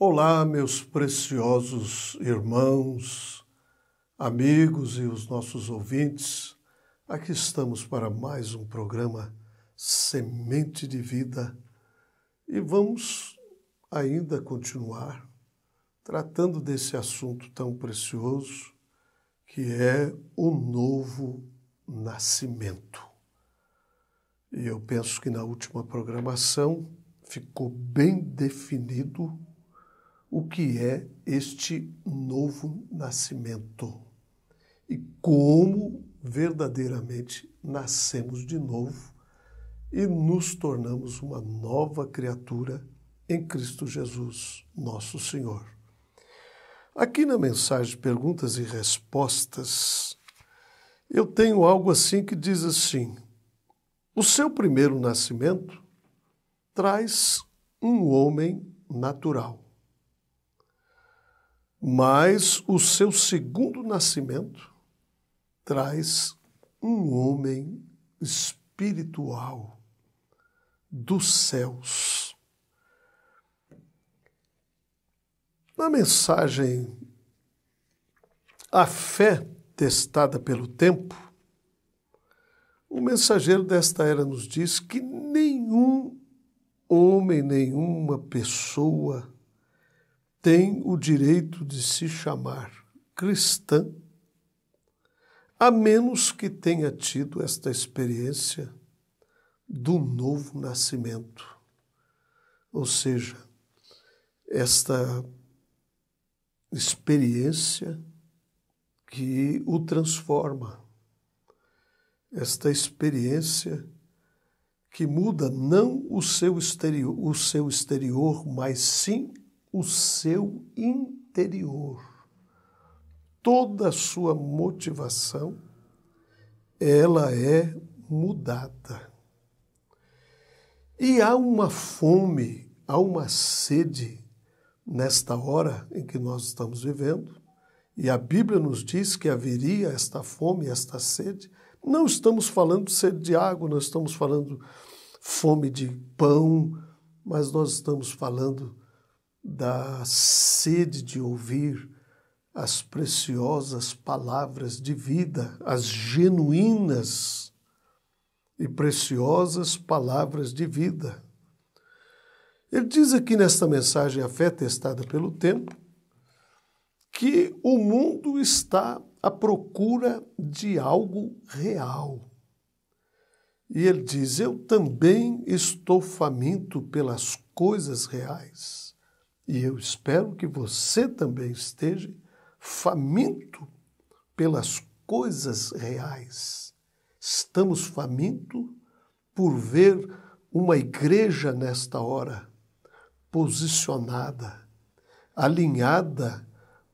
Olá, meus preciosos irmãos, amigos e os nossos ouvintes. Aqui estamos para mais um programa Semente de Vida e vamos ainda continuar tratando desse assunto tão precioso que é o novo nascimento. E eu penso que na última programação ficou bem definido o que é este novo nascimento e como verdadeiramente nascemos de novo e nos tornamos uma nova criatura em Cristo Jesus, nosso Senhor. Aqui na mensagem Perguntas e Respostas, eu tenho algo assim que diz assim: o seu primeiro nascimento traz um homem natural. Mas o seu segundo nascimento traz um homem espiritual dos céus. Na mensagem A Fé Testada pelo Tempo, o mensageiro desta era nos diz que nenhum homem, nenhuma pessoa tem o direito de se chamar cristã, a menos que tenha tido esta experiência do novo nascimento. Ou seja, esta experiência que o transforma, esta experiência que muda não o seu exterior, mas sim o seu interior. Toda a sua motivação, ela é mudada. E há uma fome, há uma sede nesta hora em que nós estamos vivendo, e a Bíblia nos diz que haveria esta fome, esta sede. Não estamos falando de sede de água, não estamos falando fome de pão, mas nós estamos falando da sede de ouvir as preciosas palavras de vida, as genuínas e preciosas palavras de vida. Ele diz aqui nesta mensagem, A Fé Testada pelo Tempo, que o mundo está à procura de algo real. E ele diz: eu também estou faminto pelas coisas reais. E eu espero que você também esteja faminto pelas coisas reais. Estamos famintos por ver uma igreja nesta hora posicionada, alinhada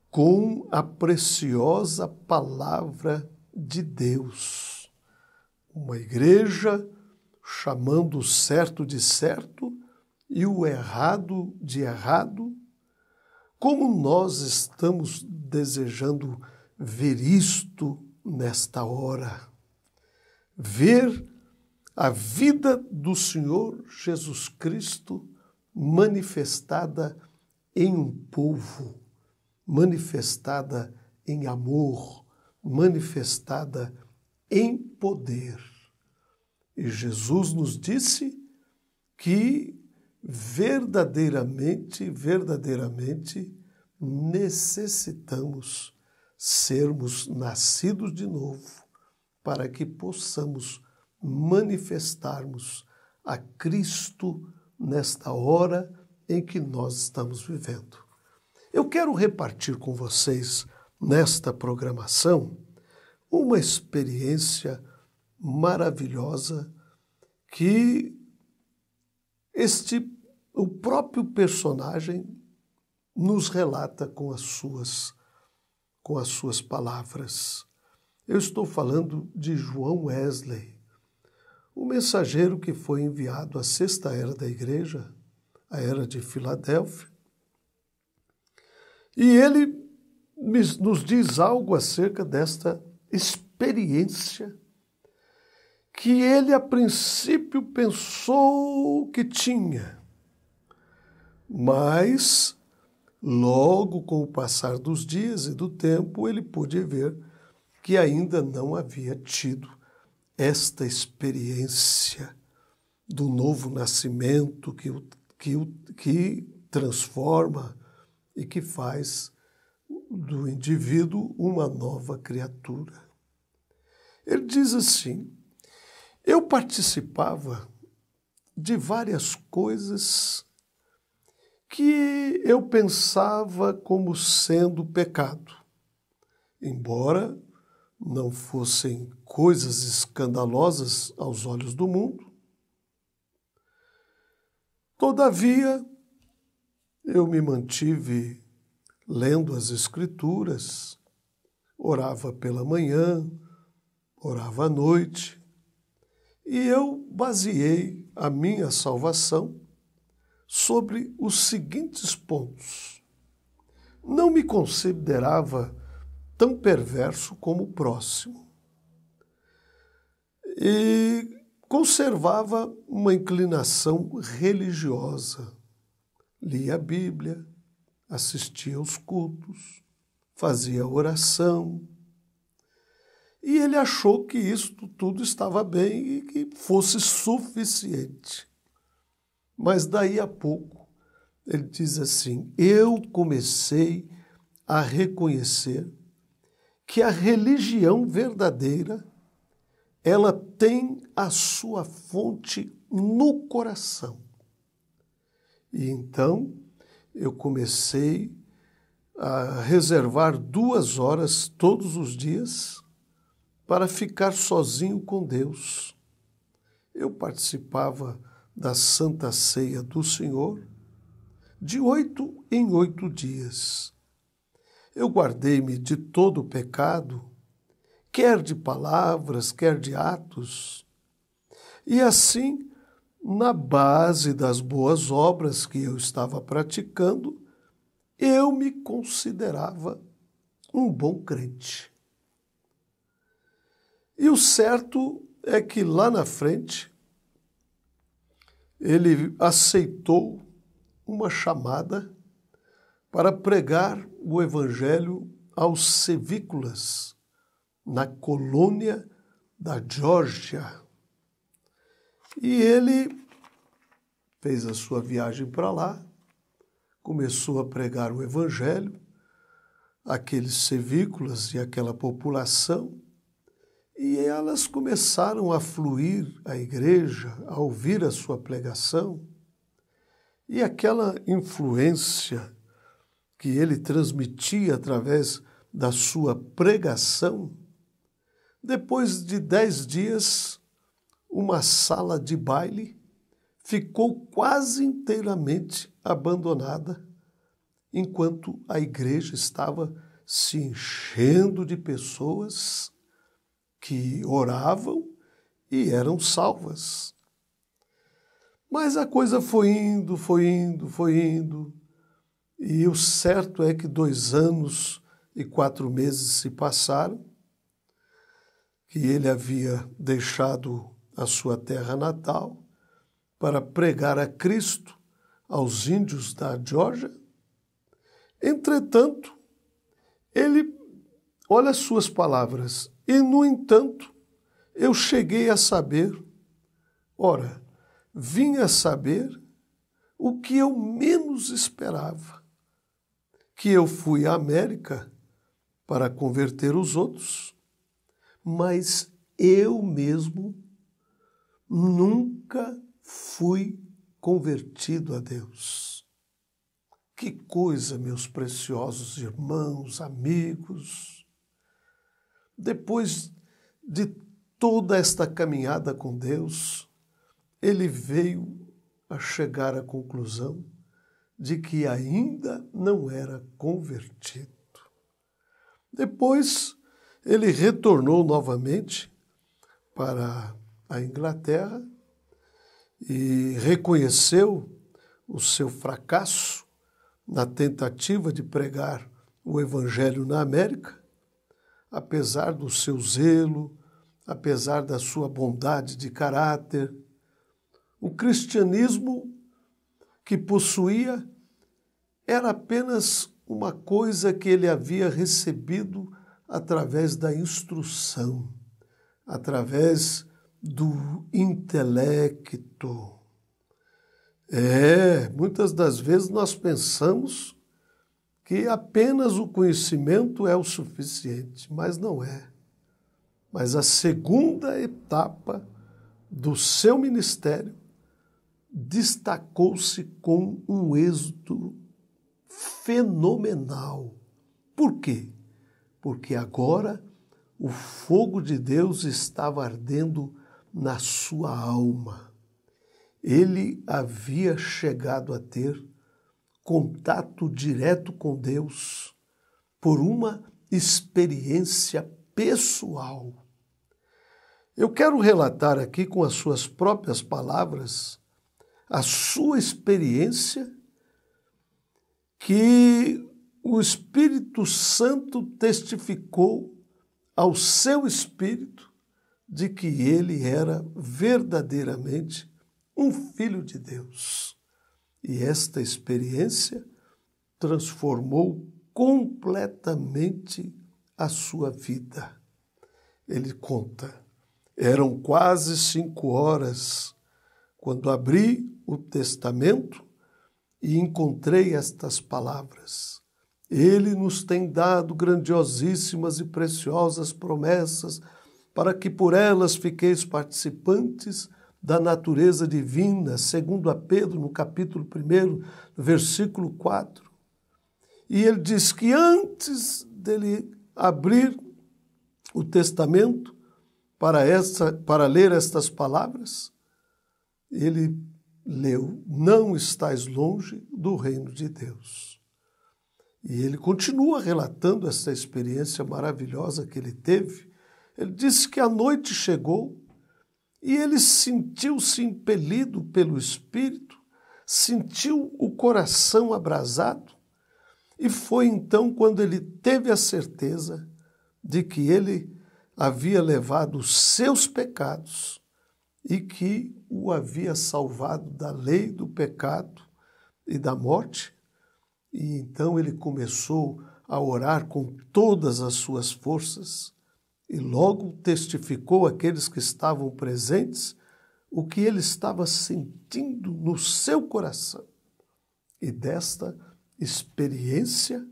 com a preciosa palavra de Deus. Uma igreja chamando o certo de certo e o errado de errado. Como nós estamos desejando ver isto nesta hora? Ver a vida do Senhor Jesus Cristo manifestada em um povo, manifestada em amor, manifestada em poder. E Jesus nos disse que verdadeiramente necessitamos sermos nascidos de novo para que possamos manifestarmos a Cristo nesta hora em que nós estamos vivendo. Eu quero repartir com vocês nesta programação uma experiência maravilhosa que o próprio personagem nos relata com as suas palavras. Eu estou falando de João Wesley, o mensageiro que foi enviado à sexta era da igreja, a era de Filadélfia. E ele nos diz algo acerca desta experiência que ele, a princípio, pensou que tinha, mas Logo, com o passar dos dias e do tempo, ele pôde ver que ainda não havia tido esta experiência do novo nascimento que transforma e que faz do indivíduo uma nova criatura. Ele diz assim: eu participava de várias coisas que eu pensava como sendo pecado, embora não fossem coisas escandalosas aos olhos do mundo. Todavia, eu me mantive lendo as Escrituras, orava pela manhã, orava à noite, e eu baseei a minha salvação sobre os seguintes pontos. Não me considerava tão perverso como o próximo e conservava uma inclinação religiosa. Lia a Bíblia, assistia aos cultos, fazia oração. E ele achou que isso tudo estava bem e que fosse suficiente. Mas daí a pouco ele diz assim: eu comecei a reconhecer que a religião verdadeira, ela tem a sua fonte no coração. E então eu comecei a reservar 2 horas todos os dias para ficar sozinho com Deus. Eu participava da Santa Ceia do Senhor de 8 em 8 dias. Eu guardei-me de todo o pecado, quer de palavras, quer de atos. E assim, na base das boas obras que eu estava praticando, eu me considerava um bom crente. E o certo é que lá na frente, ele aceitou uma chamada para pregar o evangelho aos sevícolas, na colônia da Geórgia. E ele fez a sua viagem para lá, começou a pregar o evangelho àqueles sevícolas e àquela população, e elas começaram a fluir à igreja, a ouvir a sua pregação, e aquela influência que ele transmitia através da sua pregação, depois de 10 dias, uma sala de baile ficou quase inteiramente abandonada, enquanto a igreja estava se enchendo de pessoas que oravam e eram salvas. Mas a coisa foi indo, e o certo é que 2 anos e 4 meses se passaram, que ele havia deixado a sua terra natal para pregar a Cristo aos índios da Geórgia. Entretanto, ele, olha as suas palavras, e no entanto, eu cheguei a saber, vim a saber o que eu menos esperava, que eu fui à América para converter os outros, mas eu mesmo nunca fui convertido a Deus. Que coisa, meus preciosos irmãos, amigos! Depois de toda esta caminhada com Deus, ele veio a chegar à conclusão de que ainda não era convertido. Depois, ele retornou novamente para a Inglaterra e reconheceu o seu fracasso na tentativa de pregar o Evangelho na América, apesar do seu zelo, apesar da sua bondade de caráter. O cristianismo que possuía era apenas uma coisa que ele havia recebido através da instrução, através do intelecto. Muitas das vezes nós pensamos que apenas o conhecimento é o suficiente, mas não é. Mas a segunda etapa do seu ministério destacou-se com um êxito fenomenal. Por quê? Porque agora o fogo de Deus estava ardendo na sua alma. Ele havia chegado a ter contato direto com Deus por uma experiência pessoal. Eu quero relatar aqui com as suas próprias palavras a sua experiência que o Espírito Santo testificou ao seu espírito de que ele era verdadeiramente um filho de Deus. E esta experiência transformou completamente a sua vida. Ele conta, eram quase 5 horas quando abri o testamento e encontrei estas palavras. Ele nos tem dado grandiosíssimas e preciosas promessas para que por elas fiqueis participantes da natureza divina, segundo a Pedro, no capítulo 1, versículo 4. E ele diz que antes dele abrir o testamento para ler estas palavras, ele leu, não estais longe do reino de Deus. E ele continua relatando essa experiência maravilhosa que ele teve. Ele disse que a noite chegou e ele sentiu-se impelido pelo Espírito, sentiu o coração abrasado, e foi então quando ele teve a certeza de que ele havia levado os seus pecados e que o havia salvado da lei do pecado e da morte. E então ele começou a orar com todas as suas forças e logo testificou àqueles que estavam presentes o que ele estava sentindo no seu coração. E desta experiência,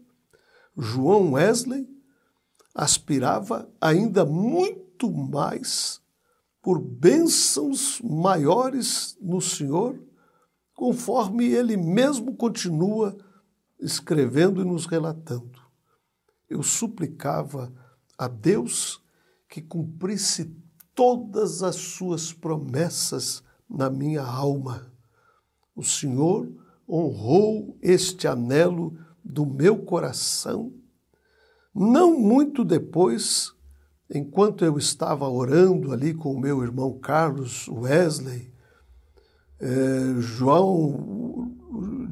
João Wesley aspirava ainda muito mais por bênçãos maiores no Senhor, conforme ele mesmo continua escrevendo e nos relatando. Eu suplicava a Deus que cumprisse todas as suas promessas na minha alma. O Senhor honrou este anelo do meu coração. Não muito depois, enquanto eu estava orando ali com o meu irmão Carlos Wesley,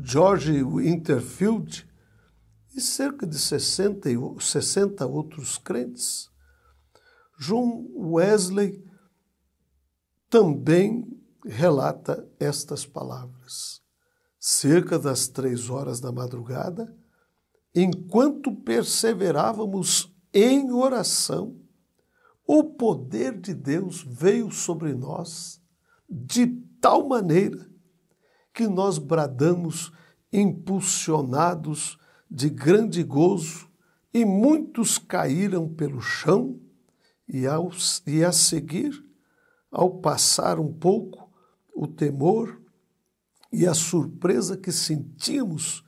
George Winterfield e cerca de 60 outros crentes, João Wesley também relata estas palavras. Cerca das 3 horas da madrugada, enquanto perseverávamos em oração, o poder de Deus veio sobre nós de tal maneira que nós bradamos impulsionados de grande gozo e muitos caíram pelo chão e a seguir, ao passar um pouco, o temor e a surpresa que sentimos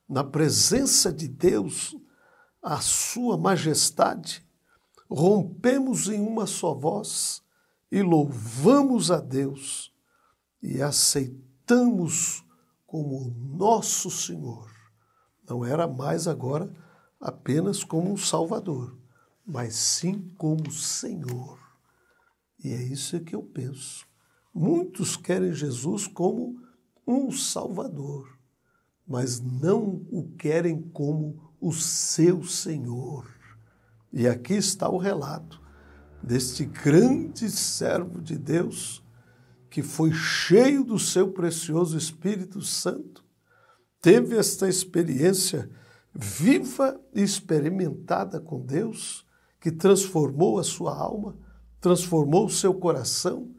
na presença de Deus, a sua majestade, rompemos em uma só voz e louvamos a Deus e aceitamos como nosso Senhor. Não era mais agora apenas como um Salvador, mas sim como Senhor. E é isso que eu penso. Muitos querem Jesus como um Salvador, mas não o querem como o seu Senhor. E aqui está o relato deste grande servo de Deus que foi cheio do seu precioso Espírito Santo teve esta experiência viva e experimentada com Deus, que transformou a sua alma, transformou o seu coração,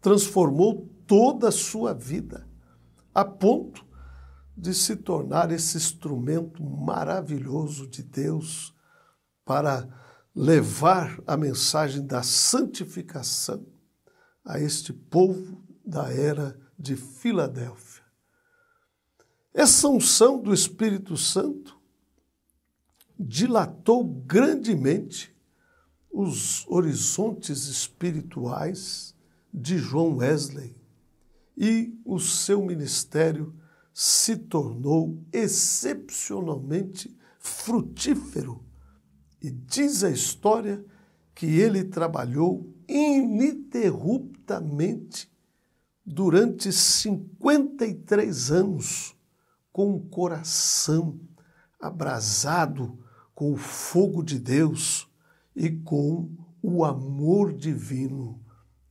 transformou toda a sua vida, a ponto de se tornar esse instrumento maravilhoso de Deus para levar a mensagem da santificação a este povo da era de Filadélfia. Essa unção do Espírito Santo dilatou grandemente os horizontes espirituais de John Wesley e o seu ministério se tornou excepcionalmente frutífero. E diz a história que ele trabalhou ininterruptamente durante 53 anos, com o coração abrasado com o fogo de Deus e com o amor divino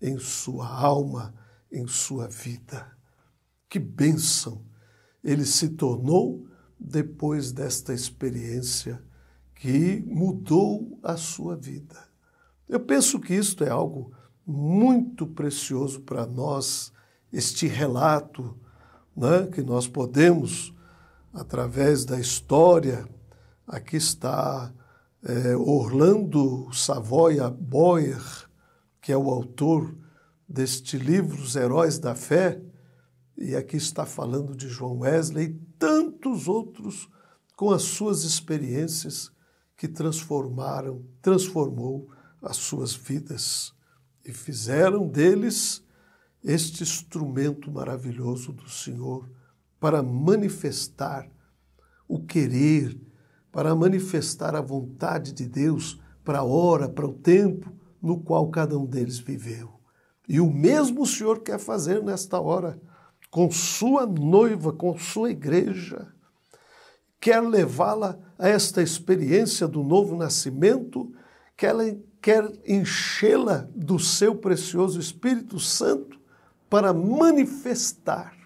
em sua alma, em sua vida. Que bênção ele se tornou depois desta experiência que mudou a sua vida. Eu penso que isto é algo muito precioso para nós, este relato, né, que nós podemos, através da história. Aqui está Orlando Savoia Boyer, que é o autor deste livro, Os Heróis da Fé, e aqui está falando de John Wesley e tantos com as suas experiências que transformou as suas vidas e fizeram deles este instrumento maravilhoso do Senhor para manifestar o querer, para manifestar a vontade de Deus para a hora, para o tempo no qual cada um deles viveu. E o mesmo o Senhor quer fazer nesta hora, com sua noiva, com sua igreja. Quer levá-la a esta experiência do novo nascimento, quer enchê-la do seu precioso Espírito Santo para manifestar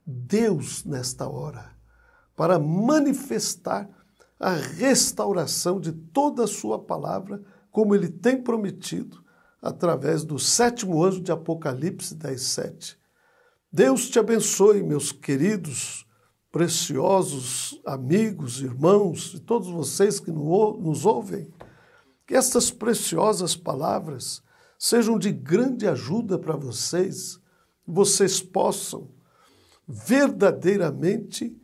Deus nesta hora, para manifestar a restauração de toda a sua palavra, como ele tem prometido, através do 7º anjo de Apocalipse 10:7. Deus te abençoe, meus queridos, preciosos amigos, irmãos, e todos vocês que nos ouvem. Que estas preciosas palavras sejam de grande ajuda para vocês possam verdadeiramente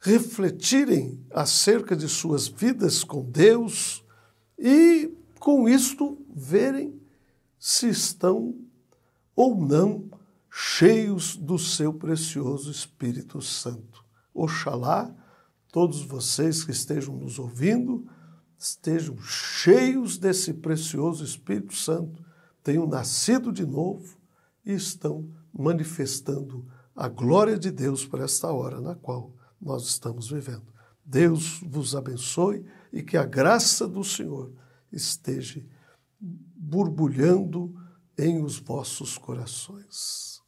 refletirem acerca de suas vidas com Deus e, com isto, verem se estão ou não cheios do seu precioso Espírito Santo. Oxalá todos vocês que estejam nos ouvindo estejam cheios desse precioso Espírito Santo, tenham nascido de novo e estão manifestando a glória de Deus para esta hora na qual nós estamos vivendo. Deus vos abençoe e que a graça do Senhor esteja borbulhando em os vossos corações.